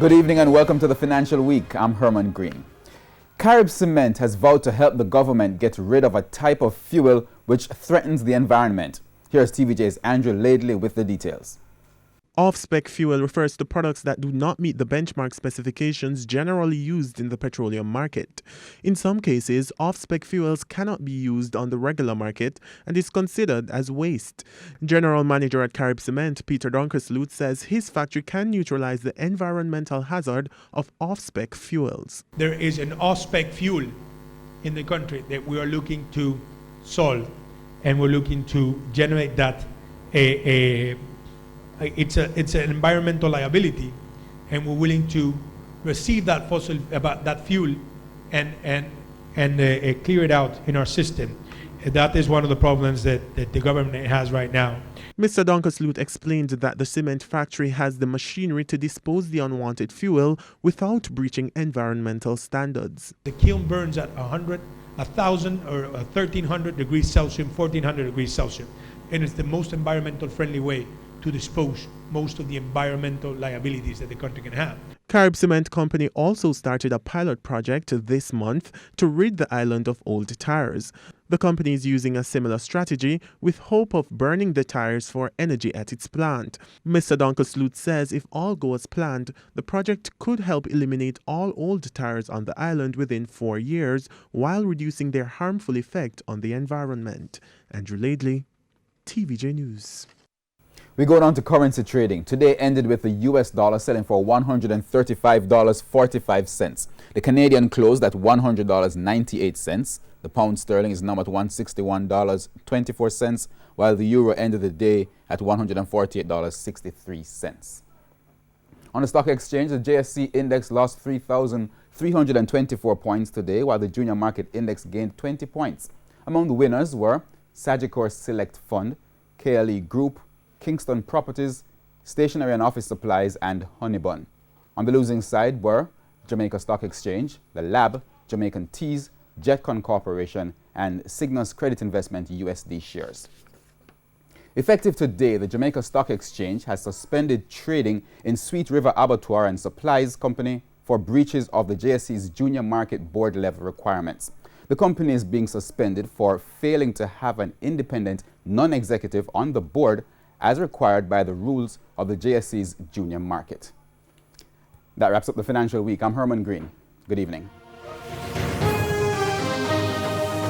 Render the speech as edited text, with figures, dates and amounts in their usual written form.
Good evening and welcome to the Financial Week. I'm Herman Green. Carib Cement has vowed to help the government get rid of a type of fuel which threatens the environment. Here's TVJ's Andrew Laidley with the details. Off-spec fuel refers to products that do not meet the benchmark specifications generally used in the petroleum market. In some cases, off-spec fuels cannot be used on the regular market and is considered as waste. General Manager at Carib Cement, Peter Donkersloot, says his factory can neutralize the environmental hazard of off-spec fuels. There is an off-spec fuel in the country that we are looking to solve, and we're looking to generate that it's an environmental liability, and we're willing to receive that fuel and clear it out in our system. That is one of the problems that the government has right now. Mr. Donkersloot explained that the cement factory has the machinery to dispose the unwanted fuel without breaching environmental standards. The kiln burns at 100, 1,000 or 1,300 degrees Celsius, 1,400 degrees Celsius, and it's the most environmental friendly way to dispose most of the environmental liabilities that the country can have. Carib Cement Company also started a pilot project this month to rid the island of old tires. The company is using a similar strategy with hope of burning the tires for energy at its plant. Mr. Donkersloot says if all goes as planned, the project could help eliminate all old tires on the island within 4 years while reducing their harmful effect on the environment. Andrew Laidley, TVJ News. We go down to currency trading. Today ended with the US dollar selling for $135.45. The Canadian closed at $100.98. The pound sterling is now at $161.24, while the euro ended the day at $148.63. On the stock exchange, the JSE index lost 3,324 points today, while the junior market index gained 20 points. Among the winners were Sagicor Select Fund, KLE Group, Kingston Properties, Stationery and Office Supplies, and Honeybun. On the losing side were Jamaica Stock Exchange, The Lab, Jamaican Teas, Jetcon Corporation, and Cygnus Credit Investment USD shares. Effective today, the Jamaica Stock Exchange has suspended trading in Sweet River Abattoir and Supplies Company for breaches of the JSE's junior market board level requirements. The company is being suspended for failing to have an independent non-executive on the board as required by the rules of the JSE's junior market. That wraps up the Financial Week. I'm Herman Green. Good evening.